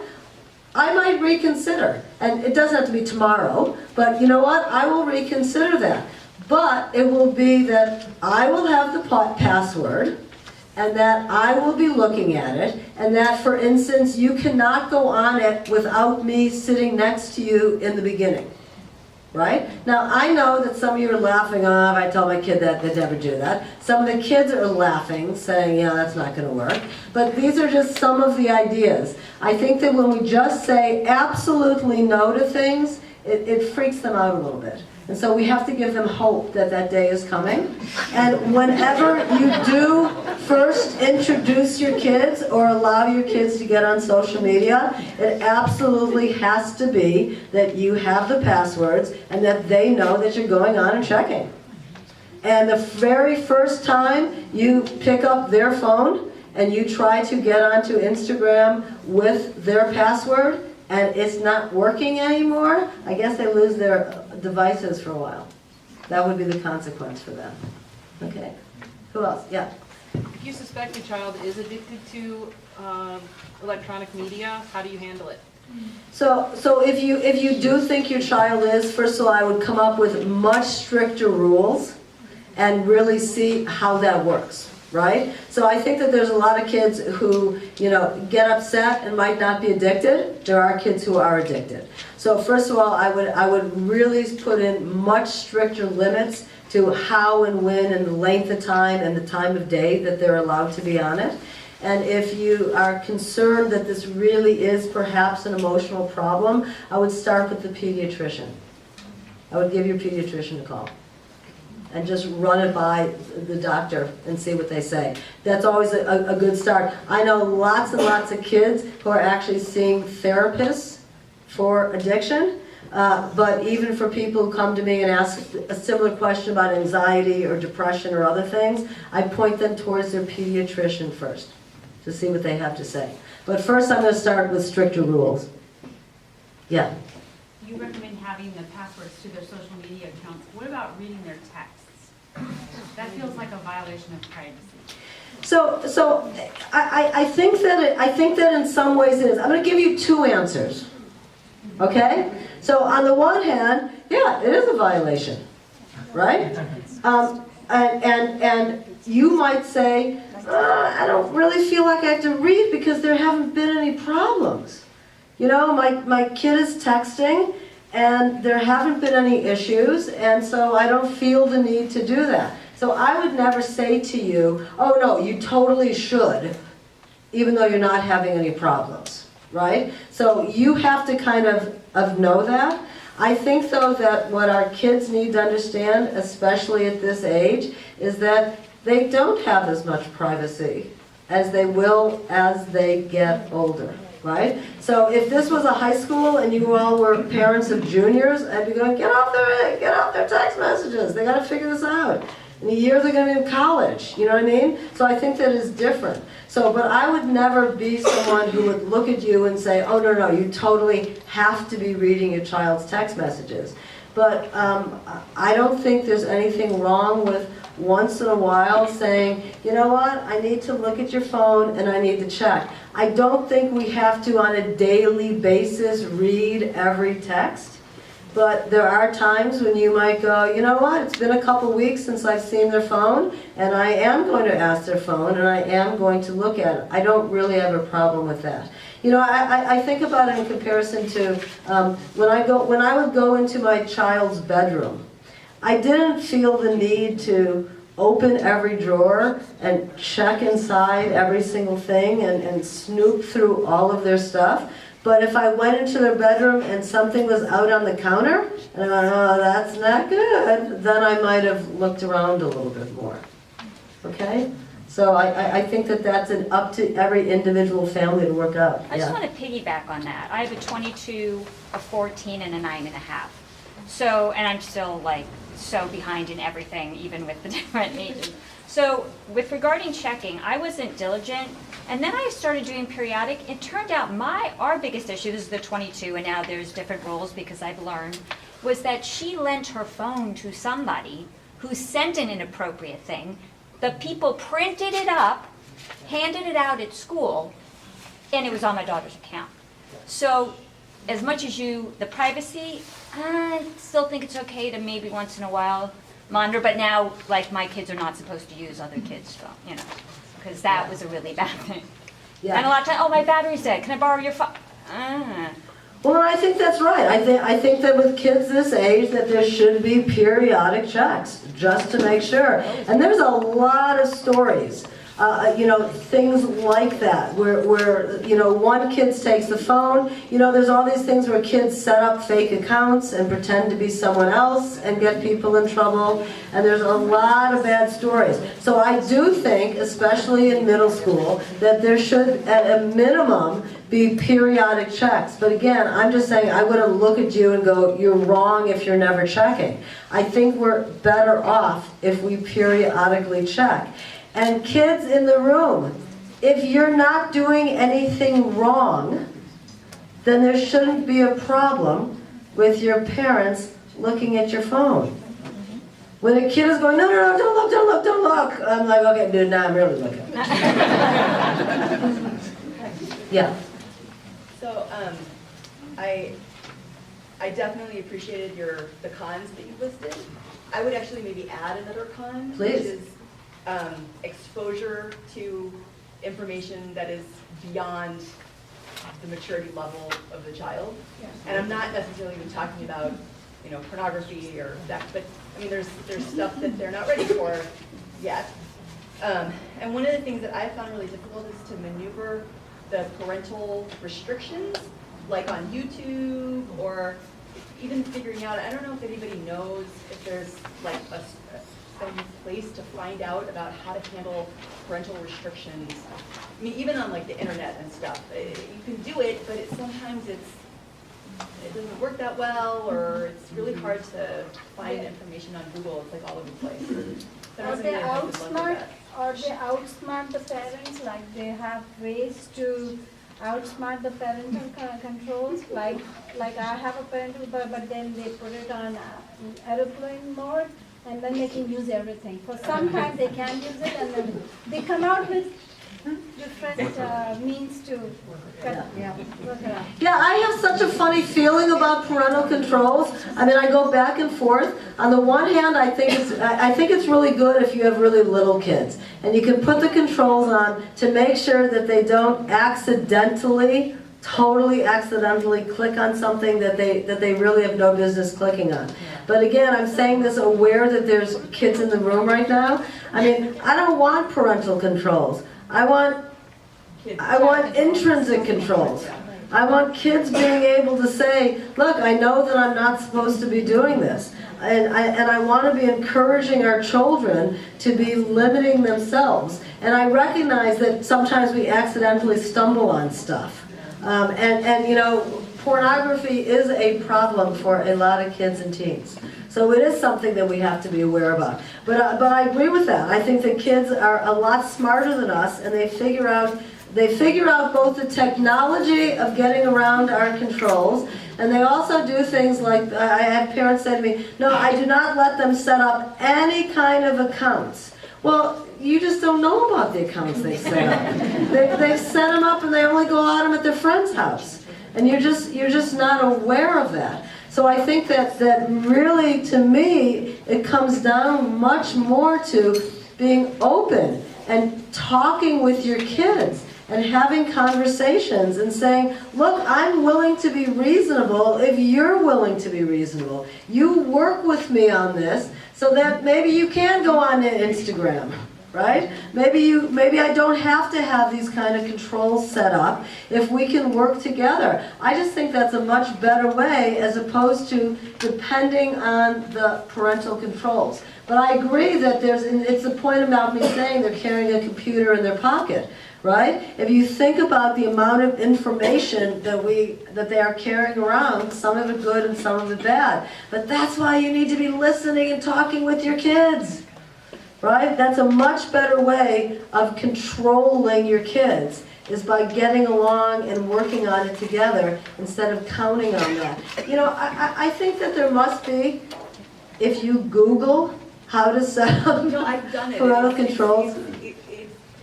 I might reconsider. And it doesn't have to be tomorrow, but you know what? I will reconsider that. But it will be that I will have the password, and that I will be looking at it, and that, for instance, you cannot go on it without me sitting next to you in the beginning. Right? Now, I know that some of you are laughing, oh, if I tell my kid that, they'd never do that. Some of the kids are laughing, saying, yeah, that's not going to work. But these are just some of the ideas. I think that when we just say absolutely no to things, it freaks them out a little bit. And so we have to give them hope that that day is coming. And whenever you do first introduce your kids or allow your kids to get on social media, it absolutely has to be that you have the passwords and that they know that you're going on and checking. And the very first time you pick up their phone and you try to get onto Instagram with their password, and it's not working anymore, I guess they lose their devices for a while. That would be the consequence for them. Okay. Who else? Yeah. If you suspect your child is addicted to electronic media, how do you handle it? So if you do think your child is, first of all, I would come up with much stricter rules and really see how that works. Right? So I think that there's a lot of kids who, get upset and might not be addicted. There are kids who are addicted. So first of all, I would really put in much stricter limits to how and when and the length of time and the time of day that they're allowed to be on it. And if you are concerned that this really is perhaps an emotional problem, I would start with the pediatrician. I would give your pediatrician a call and just run it by the doctor and see what they say. That's always a good start. I know lots and lots of kids who are actually seeing therapists for addiction, but even for people who come to me and ask a similar question about anxiety or depression or other things, I point them towards their pediatrician first to see what they have to say. But first I'm going to start with stricter rules. Yeah? You recommend having the passwords to their social media accounts. What about reading their texts? That feels like a violation of privacy. So I think that in some ways it is. I'm going to give you two answers. Okay? So on the one hand, yeah, it is a violation, right? And you might say, I don't really feel like I have to read because there haven't been any problems. My kid is texting and there haven't been any issues, and so I don't feel the need to do that. So I would never say to you, oh no, you totally should, even though you're not having any problems, right? So you have to kind of know that. I think though that what our kids need to understand, especially at this age, is that they don't have as much privacy as they will as they get older. Right? So if this was a high school and you all were parents of juniors, I'd be going, get off their text messages. They got to figure this out. In a year, they're going to be in college. You know what I mean? So I think that is different. So, but I would never be someone who would look at you and say, oh, no, you totally have to be reading your child's text messages. But I don't think there's anything wrong with once in a while saying, you know what, I need to look at your phone and I need to check. I don't think we have to on a daily basis read every text. But there are times when you might go, you know what, it's been a couple weeks since I've seen their phone, and I am going to ask their phone, and I am going to look at it. I don't really have a problem with that. You know, I think about it in comparison to when I would go into my child's bedroom, I didn't feel the need to open every drawer and check inside every single thing and snoop through all of their stuff. But if I went into their bedroom and something was out on the counter, and I went, oh, that's not good, then I might have looked around a little bit more. Okay? So I think that that's up to every individual family to work out. I just want to piggyback on that. I have a 22, a 14, and a 9.5. So, and I'm still like so behind in everything, even with the different ages. So with regarding checking, I wasn't diligent, and then I started doing periodic. It turned out our biggest issue, this is the 22, and now there's different rules because I've learned, was that she lent her phone to somebody who sent an inappropriate thing. The people printed it up, handed it out at school, and it was on my daughter's account. So as much as the privacy, I still think it's okay to maybe once in a while monitor, but now, like, my kids are not supposed to use other kids' phone, you know, because that was a really bad thing. Yeah. And a lot of times, oh, my battery's dead, can I borrow your phone? Well, I think that's right. I think that with kids this age that there should be periodic checks just to make sure. And there's a lot of stories, you know, things like that where you know, one kid takes the phone. You know, there's all these things where kids set up fake accounts and pretend to be someone else and get people in trouble. And there's a lot of bad stories. So I do think, especially in middle school, that there should, at a minimum, be periodic checks. But again, I'm just saying I wouldn't look at you and go, you're wrong if you're never checking. I think we're better off if we periodically check. And kids in the room, if you're not doing anything wrong, then there shouldn't be a problem with your parents looking at your phone. When a kid is going, no, don't look, don't look, don't look, I'm like, okay, dude, now I'm really looking. Yeah. So I definitely appreciated the cons that you listed. I would actually maybe add another con, Please. which is exposure to information that is beyond the maturity level of the child. Yes. And I'm not necessarily even talking about, you know, pornography or sex, but I mean there's stuff that they're not ready for yet. And one of the things that I found really difficult is to maneuver the parental restrictions, like on YouTube, or even figuring out, I don't know if anybody knows if there's like some place to find out about how to handle parental restrictions. I mean, even on like the internet and stuff, you can do it, but sometimes it doesn't work that well, or it's really hard to find information on Google. It's like all over the place. Or they outsmart the parents, like they have ways to outsmart the parental controls, like I have a parental, but then they put it on airplane mode, and then they can use everything. For some time they can use it, and then they come out with different means to work it out. Yeah, I have such a funny feeling about parental controls. I mean, I go back and forth. On the one hand, I think it's really good if you have really little kids, and you can put the controls on to make sure that they don't totally accidentally click on something that they really have no business clicking on. But again, I'm saying this aware that there's kids in the room right now. I mean, I don't want parental controls. I want intrinsic controls. I want kids being able to say, look, I know that I'm not supposed to be doing this. And I want to be encouraging our children to be limiting themselves. And I recognize that sometimes we accidentally stumble on stuff. And you know, pornography is a problem for a lot of kids and teens. So it is something that we have to be aware about. But I agree with that. I think that kids are a lot smarter than us, and they figure out both the technology of getting around our controls, and they also do things like, I had parents say to me, no, I do not let them set up any kind of accounts. Well, you just don't know about the accounts they set up. They've set them up and they only go at them at their friend's house. And you're just not aware of that. So I think that really, to me, it comes down much more to being open and talking with your kids and having conversations and saying, look, I'm willing to be reasonable if you're willing to be reasonable. You work with me on this so that maybe you can go on to Instagram, right? Maybe I don't have to have these kind of controls set up if we can work together. I just think that's a much better way as opposed to depending on the parental controls. But I agree that it's the point about me saying they're carrying a computer in their pocket. Right? If you think about the amount of information that they are carrying around, some of it good and some of it bad. But that's why you need to be listening and talking with your kids. Right? That's a much better way of controlling your kids, is by getting along and working on it together instead of counting on that. You know, I think that there must be, if you Google how to set up I've done it. parental controls.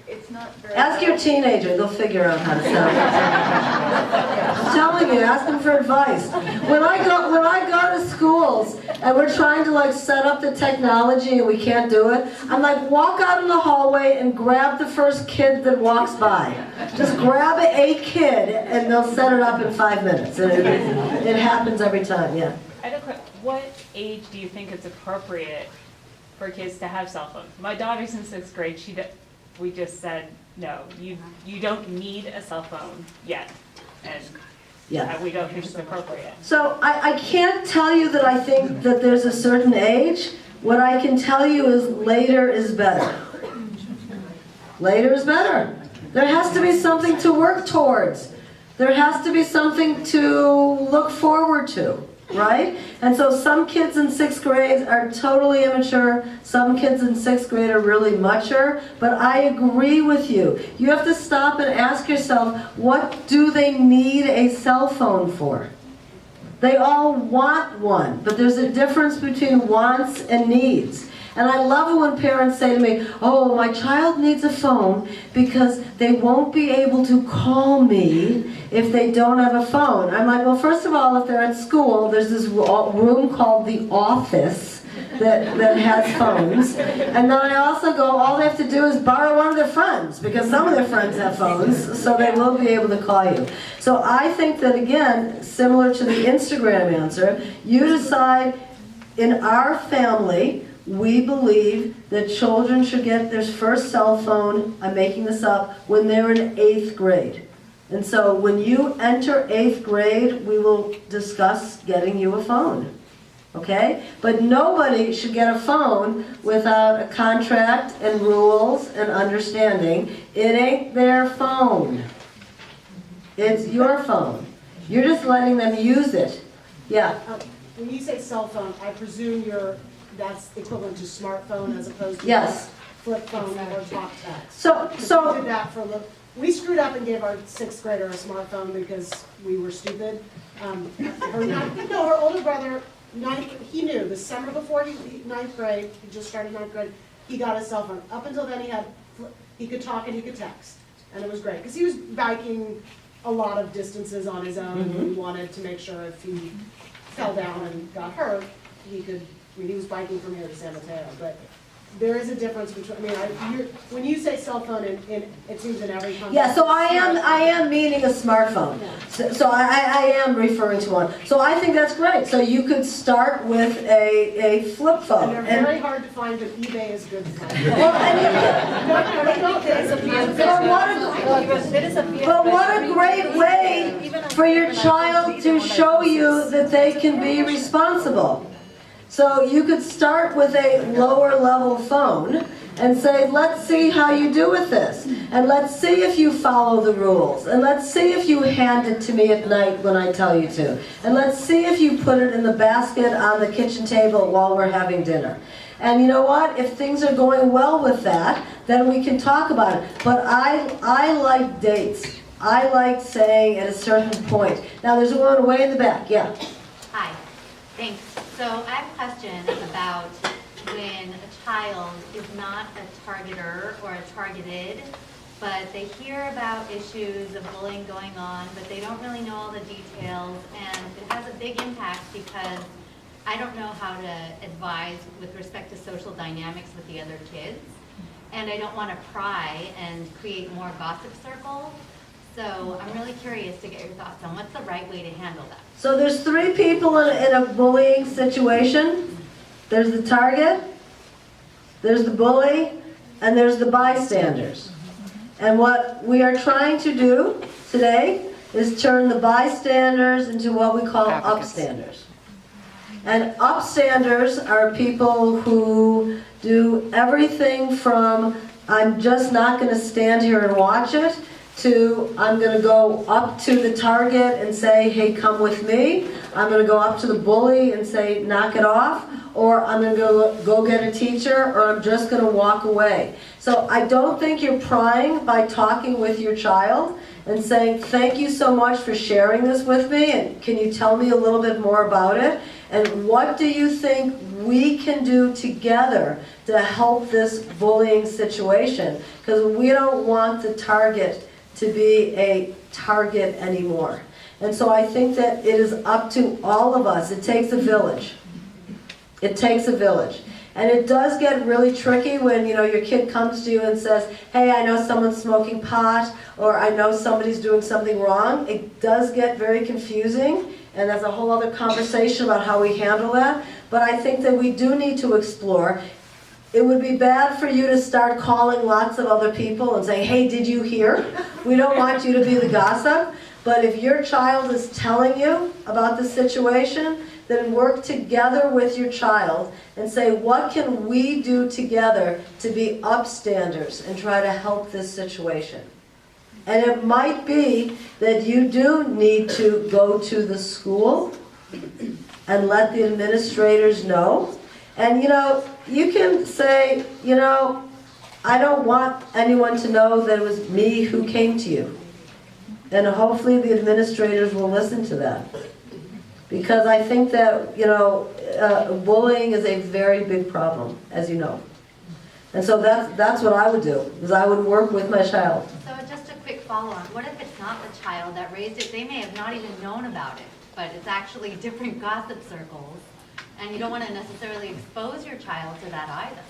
It's not very... Ask your teenager, they'll figure out how to set it up. I'm telling you, ask them for advice. When I go to schools and we're trying to like set up the technology and we can't do it, I'm like, walk out in the hallway and grab the first kid that walks by. Just grab a kid and they'll set it up in 5 minutes. And it happens every time, yeah. I had a quick, what age do you think it's appropriate for kids to have cell phones? My daughter's in 6th grade. We just said, no, you don't need a cell phone yet. And Yeah. we don't think it's appropriate. So I can't tell you that I think that there's a certain age. What I can tell you is later is better. Later is better. There has to be something to work towards. There has to be something to look forward to, right? And so some kids in 6th grade are totally immature. Some kids in 6th grade are really mature. But I agree with you. You have to stop and ask yourself, what do they need a cell phone for? They all want one, but there's a difference between wants and needs. And I love it when parents say to me, oh, my child needs a phone because they won't be able to call me if they don't have a phone. I'm like, well, first of all, if they're at school, there's this room called the office that has phones. And then I also go, all they have to do is borrow one of their friends, because some of their friends have phones, so they will be able to call you. So I think that, again, similar to the Instagram answer, you decide, in our family, we believe that children should get their first cell phone, I'm making this up, when they're in 8th grade. And so when you enter 8th grade, we will discuss getting you a phone. Okay? But nobody should get a phone without a contract and rules and understanding. It ain't their phone. It's your phone. You're just letting them use it. Yeah. When you say cell phone, I presume that's equivalent to smartphone as opposed to Yes. flip phone or talk text. So We did that for we screwed up and gave our 6th grader a smartphone because we were stupid. Her older brother, he knew the summer before 9th grade, he just started 9th grade, he got a cell phone. Up until then, he could talk and he could text, and it was great because he was biking a lot of distances on his own. And he wanted to make sure if he fell down and got hurt, he was biking from here to San Mateo, but there is a difference between, when you say cell phone, it seems in every country. yeah, so I am meaning a smartphone. So I am referring to one. So I think that's great. So you could start with a flip phone. And they're very hard to find, but eBay is good to find. Well, but what a great way for your child to show you that they can be responsible. So you could start with a lower level phone and say, let's see how you do with this. And let's see if you follow the rules. And let's see if you hand it to me at night when I tell you to. And let's see if you put it in the basket on the kitchen table while we're having dinner. And you know what? If things are going well with that, then we can talk about it. But I like dates. I like saying at a certain point. Now there's a woman way in the back. Yeah. Hi, thanks. So I have a question about when a child is not a targeter or a targeted, but they hear about issues of bullying going on, but they don't really know all the details, and it has a big impact because I don't know how to advise with respect to social dynamics with the other kids, and I don't want to pry and create more gossip circles. So I'm really curious to get your thoughts on what's the right way to handle that. So there's three people in a bullying situation. There's the target, there's the bully, and there's the bystanders. And what we are trying to do today is turn the bystanders into what we call upstanders. And upstanders are people who do everything from, I'm just not going to stand here and watch it, to I'm going to go up to the target and say, hey, come with me. I'm going to go up to the bully and say, knock it off. Or I'm going to go get a teacher, or I'm just going to walk away. So I don't think you're prying by talking with your child and saying, thank you so much for sharing this with me, and can you tell me a little bit more about it? And what do you think we can do together to help this bullying situation? Because we don't want the target to be a target anymore. And so I think that it is up to all of us. It takes a village. It takes a village. And it does get really tricky when, you know, your kid comes to you and says, hey, I know someone's smoking pot, or I know somebody's doing something wrong. It does get very confusing, and that's a whole other conversation about how we handle that. But I think that we do need to explore. It would be bad for you to start calling lots of other people and saying, hey, did you hear? We don't want you to be the gossip. But if your child is telling you about the situation, then work together with your child and say, what can we do together to be upstanders and try to help this situation? And it might be that you do need to go to the school and let the administrators know. And you know, you can say, you know, I don't want anyone to know that it was me who came to you. And hopefully the administrators will listen to that. Because I think that, you know, bullying is a very big problem, as you know. And so that's what I would do, is I would work with my child. So just a quick follow-on. What if it's not the child that raised it? They may have not even known about it, but it's actually different gossip circles, and you don't want to necessarily expose your child to that either.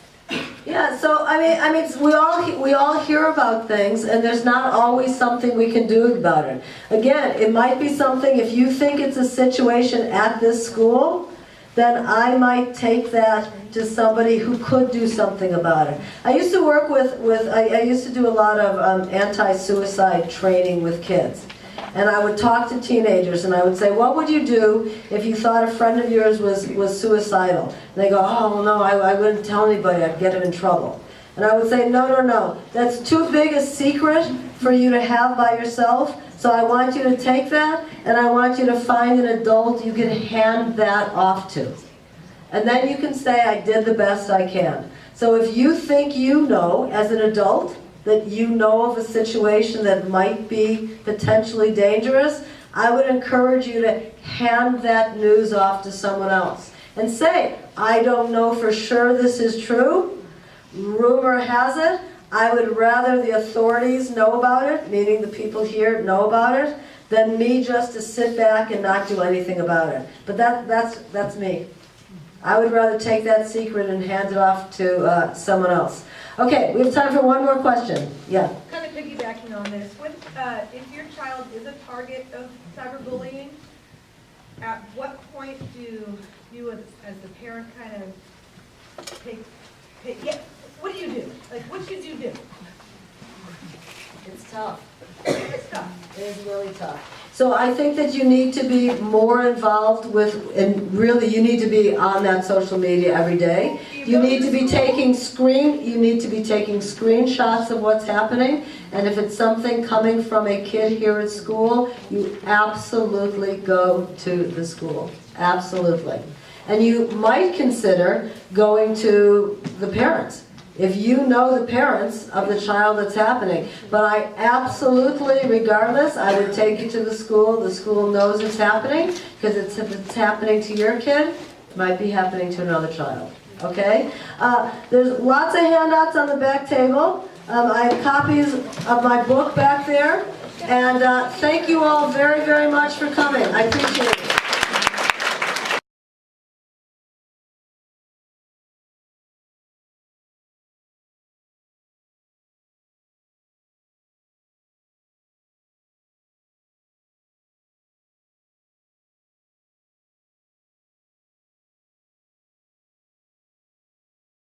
Yeah, so I mean, we all hear about things, and there's not always something we can do about it. Again, it might be something, if you think it's a situation at this school, then I might take that to somebody who could do something about it. I used to work I used to do a lot of anti-suicide training with kids. And I would talk to teenagers and I would say, what would you do if you thought a friend of yours was suicidal? And they go, oh, well, no, I wouldn't tell anybody, I'd get him in trouble. And I would say, no, that's too big a secret for you to have by yourself. So I want you to take that, and I want you to find an adult you can hand that off to. And then you can say, I did the best I can. So if you think you know, as an adult, that you know of a situation that might be potentially dangerous, I would encourage you to hand that news off to someone else. And say, I don't know for sure this is true. Rumor has it. I would rather the authorities know about it, meaning the people here know about it, than me just to sit back and not do anything about it. But that's me. I would rather take that secret and hand it off to someone else. Okay, we have time for one more question. Yeah. Kind of piggybacking on this, if your child is a target of cyberbullying, at what point do you as the parent kind of what do you do? Like, what should you do? It's tough. It's tough. It is really tough. So I think that you need to be more involved with, and really you need to be on that social media every day. You need to be taking screenshots of what's happening, and if it's something coming from a kid here at school, you absolutely go to the school, absolutely. And you might consider going to the parents, if you know the parents of the child that's happening. But I absolutely, regardless, I would take you to the school knows it's happening, because if it's happening to your kid, it might be happening to another child, okay? There's lots of handouts on the back table. I have copies of my book back there, and thank you all very, very much for coming. I appreciate it.